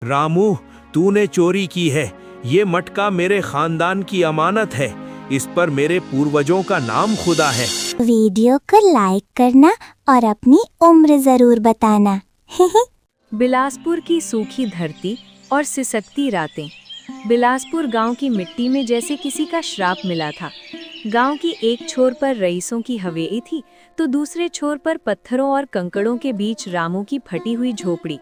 रामू, तूने चोरी की है। ये मटका मेरे खानदान की अमानत है। इस पर मेरे पूर्वजों का नाम खुदा है। वीडियो को लाइक करना और अपनी उम्र जरूर बताना। बिलासपुर की सूखी धरती और सिसकती रातें। बिलासपुर गांव की मिट्टी में जैसे किसी का श्राप मिला था। गांव की एक छोर पर रईसों की हवेली थी, तो दूसरे छोर पर पत्थरों और कंकड़ों के बीच रामू की फटी हुई झोपड़ी।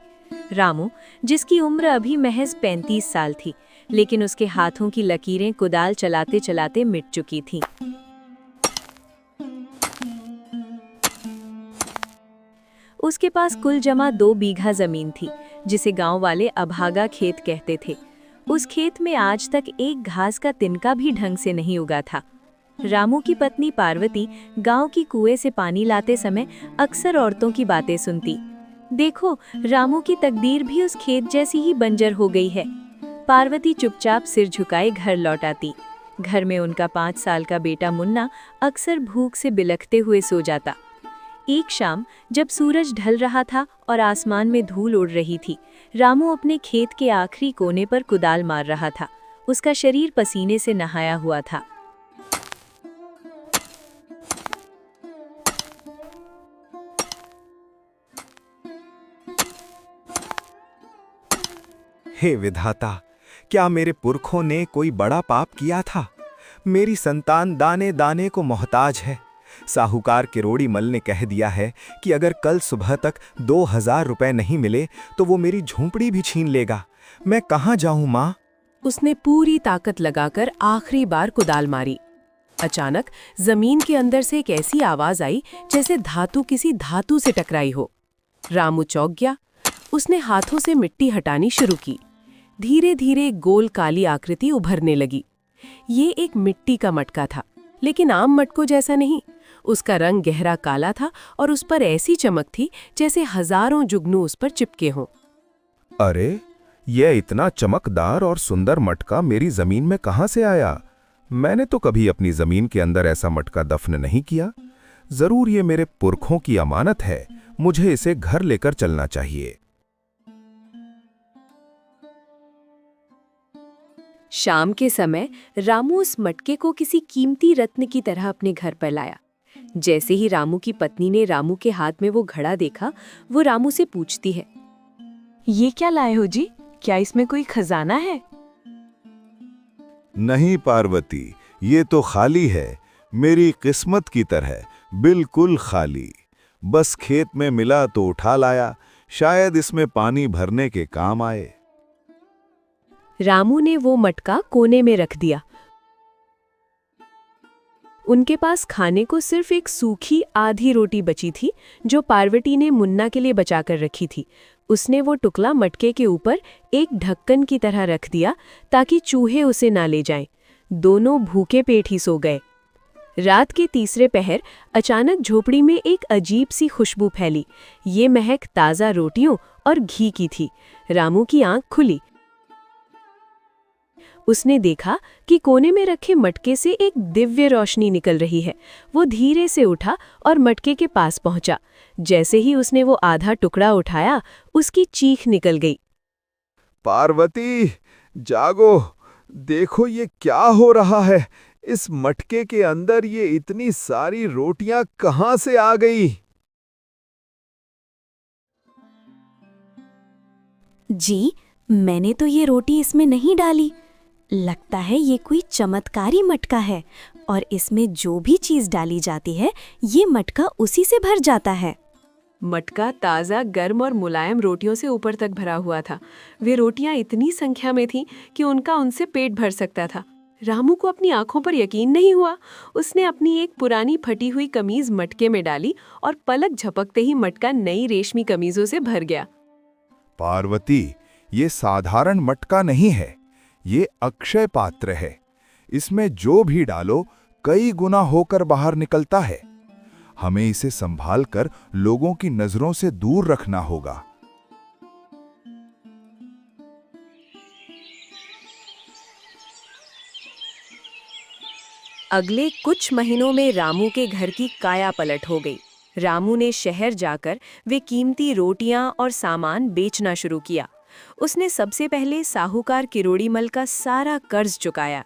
रामू, जिसकी उम्र अभी महज 35 साल थी, लेकिन उसके हाथों की लकीरें कुदाल चलाते चलाते मिट चुकी थीं। उसके पास कुल जमा 2 बीघा जमीन थी, जिसे गांव वाले अभागा खेत कहते थे। उस खेत में आज तक एक घास का तिनका भी ढंग से नहीं उगा था। रामू की पत्नी पार्वती गांव की कुएं से पानी लाते समय अक्सर औरतों की बातें सुनती। देखो, रामू की तकदीर भी उस खेत जैसी ही बंजर हो गई है। पार्वती चुपचाप सिर झुकाए घर लौट आती। घर में उनका 5 साल का बेटा मुन्ना अक्सर भूख से बिलखते हुए सो जाता। एक शाम जब सूरज ढल रहा था और आसमान में धूल उड़ रही थी, रामू अपने खेत के आखिरी कोने पर कुदाल मार रहा था। उसका शरीर पसीने से नहाया हुआ था। हे विधाता, क्या मेरे पुरखों ने कोई बड़ा पाप किया था? मेरी संतान दाने दाने को मोहताज है। साहूकार किरोड़ी मल ने कह दिया है कि अगर कल सुबह तक 2000 रुपए नहीं मिले तो वो मेरी झोंपड़ी भी छीन लेगा। मैं कहाँ जाऊं माँ? उसने पूरी ताकत लगाकर आखिरी बार कुदाल मारी। अचानक जमीन के अंदर से एक ऐसी आवाज आई जैसे धातु किसी धातु से टकराई हो। रामू चौंक गया। उसने हाथों से मिट्टी हटानी शुरू की। धीरे धीरे एक गोल काली आकृति उभरने लगी। ये एक मिट्टी का मटका था, लेकिन आम मटकों जैसा नहीं। उसका रंग गहरा काला था और उस पर ऐसी चमक थी जैसे हजारों जुगनू उस पर चिपके हों। अरे, यह इतना चमकदार और सुंदर मटका मेरी जमीन में कहाँ से आया? मैंने तो कभी अपनी जमीन के अंदर ऐसा मटका दफन नहीं किया। जरूर ये मेरे पुरखों की अमानत है। मुझे इसे घर लेकर चलना चाहिए। शाम के समय रामू उस मटके को किसी कीमती रत्न की तरह अपने घर पर लाया। जैसे ही रामू की पत्नी ने रामू के हाथ में वो घड़ा देखा, वो रामू से पूछती है, ये क्या लाए हो जी? क्या इसमें कोई खजाना है? नहीं पार्वती, ये तो खाली है। मेरी किस्मत की तरह बिल्कुल खाली। बस खेत में मिला तो उठा लाया। शायद इसमें पानी भरने के काम आए। रामू ने वो मटका कोने में रख दिया। उनके पास खाने को सिर्फ एक सूखी आधी रोटी बची थी, जो पार्वती ने मुन्ना के लिए बचाकर रखी थी। उसने वो टुकड़ा मटके के ऊपर एक ढक्कन की तरह रख दिया ताकि चूहे उसे ना ले जाएं। दोनों भूखे पेट ही सो गए। रात के तीसरे पहर अचानक झोपड़ी में एक अजीब सी खुशबू फैली। ये महक ताज़ा रोटियों और घी की थी। रामू की आंख खुली। उसने देखा कि कोने में रखे मटके से एक दिव्य रोशनी निकल रही है। वो धीरे से उठा और मटके के पास पहुंचा। जैसे ही उसने वो आधा टुकड़ा उठाया, उसकी चीख निकल गई। पार्वती, जागो। देखो ये क्या हो रहा है। इस मटके के अंदर ये इतनी सारी रोटियां कहां से आ गई? जी, मैंने तो ये रोटी इसमें नहीं डाली। लगता है ये कोई चमत्कारी मटका है और इसमें जो भी चीज डाली जाती है, ये मटका उसी से भर जाता है। मटका ताज़ा, गर्म और मुलायम रोटियों से ऊपर तक भरा हुआ था। वे रोटियां इतनी संख्या में थीं कि उनका उनसे पेट भर सकता था। रामू को अपनी आंखों पर यकीन नहीं हुआ। उसने अपनी एक पुरानी फटी हुई कमीज मटके में डाली और पलक झपकते ही मटका नई रेशमी कमीजों से भर गया। पार्वती, ये साधारण मटका नहीं है। ये अक्षय पात्र है। इसमें जो भी डालो कई गुना होकर बाहर निकलता है। हमें इसे संभाल कर लोगों की नजरों से दूर रखना होगा। अगले कुछ महीनों में रामू के घर की काया पलट हो गई। रामू ने शहर जाकर वे कीमती रोटियां और सामान बेचना शुरू किया। उसने सबसे पहले साहूकार किरोड़ीमल का सारा कर्ज चुकाया।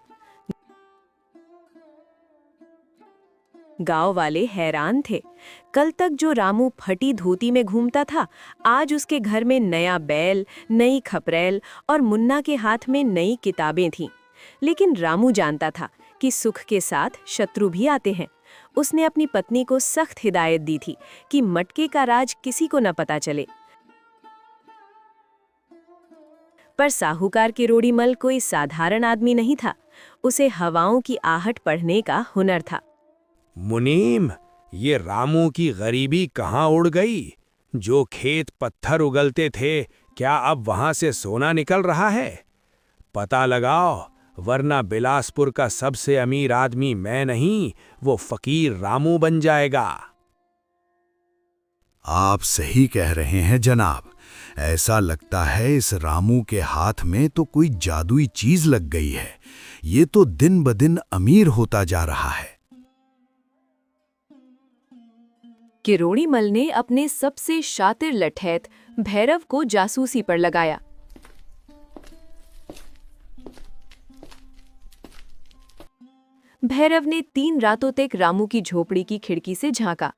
गांव वाले हैरान थे। कल तक जो रामू फटी धोती में घूमता था, आज उसके घर में नया बैल, नई खपरेल और मुन्ना के हाथ में नई किताबें थीं। लेकिन रामू जानता था कि सुख के साथ शत्रु भी आते हैं। उसने अपनी पत्नी को सख्त हिदायत दी थी कि मटके का राज किसी को न पता चले। पर साहूकार किरोड़ीमल कोई साधारण आदमी नहीं था। उसे हवाओं की आहट पढ़ने का हुनर था। मुनीम, ये रामू की गरीबी कहाँ उड़ गई? जो खेत पत्थर उगलते थे, क्या अब वहां से सोना निकल रहा है? पता लगाओ, वरना बिलासपुर का सबसे अमीर आदमी मैं नहीं, वो फकीर रामू बन जाएगा। आप सही कह रहे हैं जनाब। ऐसा लगता है इस रामू के हाथ में तो कोई जादुई चीज लग गई है। ये तो दिन ब दिन अमीर होता जा रहा है। किरोड़ीमल ने अपने सबसे शातिर लठैत भैरव को जासूसी पर लगाया। भैरव ने 3 रातों तक रामू की झोपड़ी की खिड़की से झांका।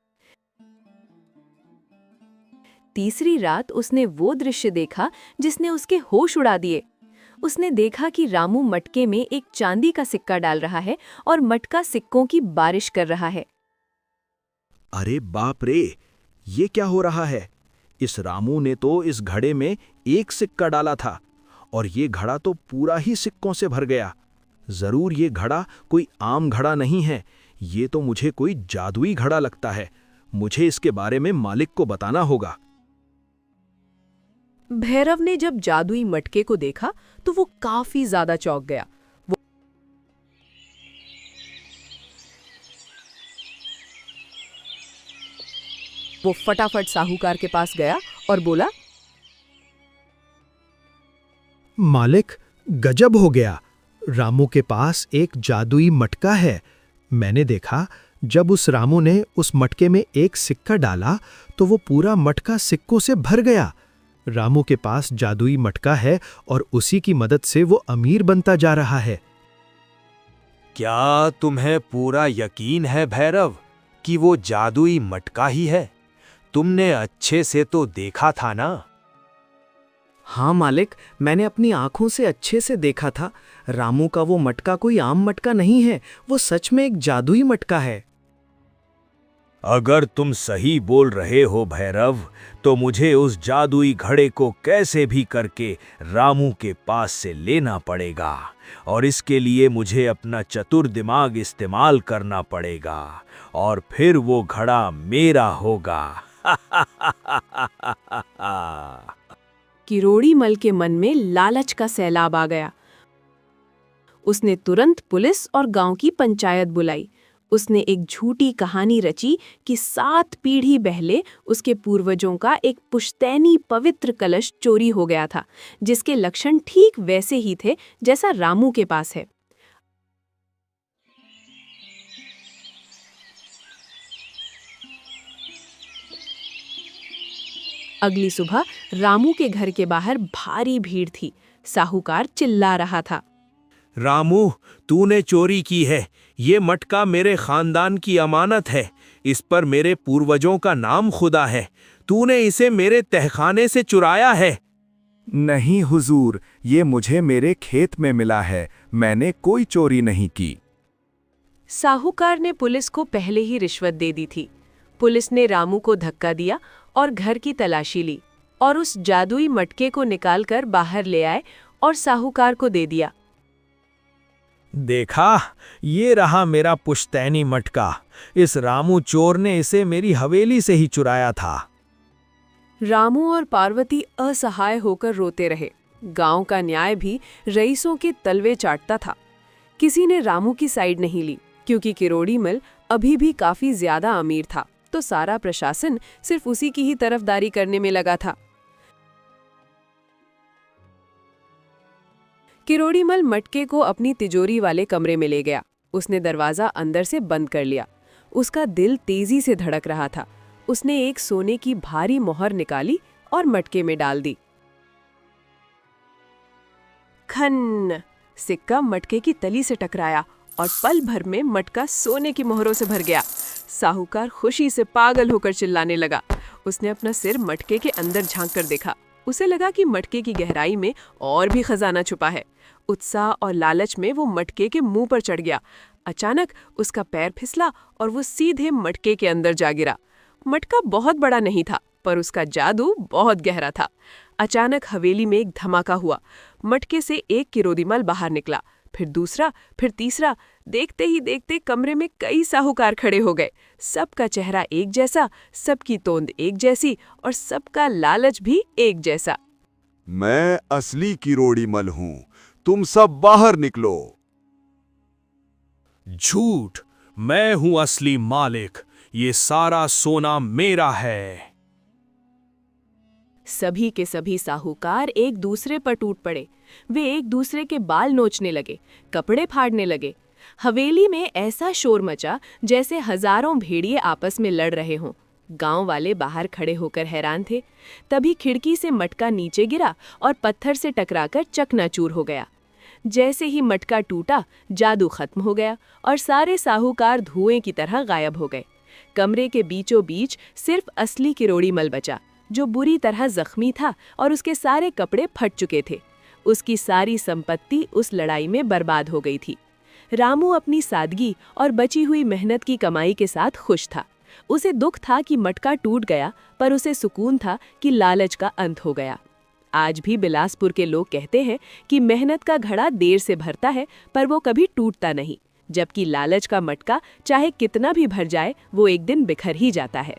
तीसरी रात उसने वो दृश्य देखा जिसने उसके होश उड़ा दिए। उसने देखा कि रामू मटके में एक चांदी का सिक्का डाल रहा है और मटका सिक्कों की बारिश कर रहा है। अरे बाप रे, ये क्या हो रहा है? इस रामू ने तो इस घड़े में एक सिक्का डाला था और ये घड़ा तो पूरा ही सिक्कों से भर गया। जरूर ये घड़ा कोई आम घड़ा नहीं है, ये तो मुझे कोई जादुई घड़ा लगता है। मुझे इसके बारे में मालिक को बताना होगा। भैरव ने जब जादुई मटके को देखा तो वो काफी ज्यादा चौंक गया। वो फटाफट साहूकार के पास गया और बोला, मालिक, गजब हो गया। रामू के पास एक जादुई मटका है। मैंने देखा, जब उस रामू ने उस मटके में एक सिक्का डाला तो वो पूरा मटका सिक्कों से भर गया। रामू के पास जादुई मटका है और उसी की मदद से वो अमीर बनता जा रहा है। क्या तुम्हें पूरा यकीन है भैरव कि वो जादुई मटका ही है? तुमने अच्छे से तो देखा था ना? हाँ मालिक, मैंने अपनी आंखों से अच्छे से देखा था। रामू का वो मटका कोई आम मटका नहीं है, वो सच में एक जादुई मटका है। अगर तुम सही बोल रहे हो भैरव, तो मुझे उस जादुई घड़े को कैसे भी करके रामू के पास से लेना पड़ेगा और इसके लिए मुझे अपना चतुर दिमाग इस्तेमाल करना पड़ेगा और फिर वो घड़ा मेरा होगा। किरोड़ीमल के मन में लालच का सैलाब आ गया। उसने तुरंत पुलिस और गांव की पंचायत बुलाई। उसने एक झूठी कहानी रची कि 7 पीढ़ी पहले उसके पूर्वजों का एक पुश्तैनी पवित्र कलश चोरी हो गया था, जिसके लक्षण ठीक वैसे ही थे जैसा रामू के पास है। अगली सुबह रामू के घर के बाहर भारी भीड़ थी। साहूकार चिल्ला रहा था, रामू, तूने चोरी की है। ये मटका मेरे खानदान की अमानत है। इस पर मेरे पूर्वजों का नाम खुदा है। तूने इसे मेरे तहखाने से चुराया है। नहीं हुजूर, ये मुझे मेरे खेत में मिला है। मैंने कोई चोरी नहीं की। साहूकार ने पुलिस को पहले ही रिश्वत दे दी थी। पुलिस ने रामू को धक्का दिया और घर की तलाशी ली और उस जादुई मटके को निकालकर बाहर ले आए और साहूकार को दे दिया। देखा, ये रहा मेरा पुश्तैनी मटका। इस रामू चोर ने इसे मेरी हवेली से ही चुराया था। रामू और पार्वती असहाय होकर रोते रहे। गांव का न्याय भी रईसों के तलवे चाटता था। किसी ने रामू की साइड नहीं ली, क्योंकि किरोड़ीमल अभी भी काफी ज्यादा अमीर था, तो सारा प्रशासन सिर्फ उसी की ही तरफदारी करने में लगा था। किरोड़ीमल मटके को अपनी तिजोरी वाले कमरे में ले गया। उसने दरवाजा अंदर से बंद कर लिया। उसका दिल तेजी से धड़क रहा था। उसने एक सोने की भारी मोहर निकाली और मटके में डाल दी। धन। सिक्का मटके की तली से टकराया और पल भर में मटका सोने की मोहरों से भर गया। साहूकार खुशी से पागल होकर चिल्लाने लगा। उसने अपना सिर मटके के अंदर झांक कर देखा। उसे लगा कि मटके की गहराई में और भी खजाना छुपा है। उत्साह और लालच में वो मटके के मुंह पर चढ़ गया। अचानक उसका पैर फिसला और वो सीधे मटके के अंदर जा गिरा। मटका बहुत बड़ा नहीं था, पर उसका जादू बहुत गहरा था। अचानक हवेली में एक धमाका हुआ। मटके से एक किरोड़ीमल बाहर निकला, फिर दूसरा, फिर तीसरा। देखते ही देखते कमरे में कई साहूकार खड़े हो गए। सबका चेहरा एक जैसा, सबकी तोंद एक जैसी और सबका लालच भी एक जैसा। मैं असली किरोड़ीमल हूं, तुम सब बाहर निकलो। झूठ, मैं हूं असली मालिक, ये सारा सोना मेरा है। सभी के सभी साहूकार एक दूसरे पर टूट पड़े। वे एक दूसरे के बाल नोचने लगे, कपड़े फाड़ने लगे। हवेली में ऐसा शोर मचा जैसे हजारों भेड़िए आपस में लड़ रहे हों। गांव वाले बाहर खड़े होकर हैरान थे। तभी खिड़की से मटका नीचे गिरा और पत्थर से टकराकर चकनाचूर हो गया। जैसे ही मटका टूटा, जादू खत्म हो गया और सारे साहूकार धुएं की तरह गायब हो गए। कमरे के बीचों बीच सिर्फ असली किरोड़ीमल बचा, जो बुरी तरह जख्मी था और उसके सारे कपड़े फट चुके थे। उसकी सारी संपत्ति उस लड़ाई में बर्बाद हो गई थी। रामू अपनी सादगी और बची हुई मेहनत की कमाई के साथ खुश था। उसे दुख था कि मटका टूट गया, पर उसे सुकून था कि लालच का अंत हो गया। आज भी बिलासपुर के लोग कहते हैं कि मेहनत का घड़ा देर से भरता है, पर वो कभी टूटता नहीं, जबकि लालच का मटका चाहे कितना भी भर जाए, वो एक दिन बिखर ही जाता है।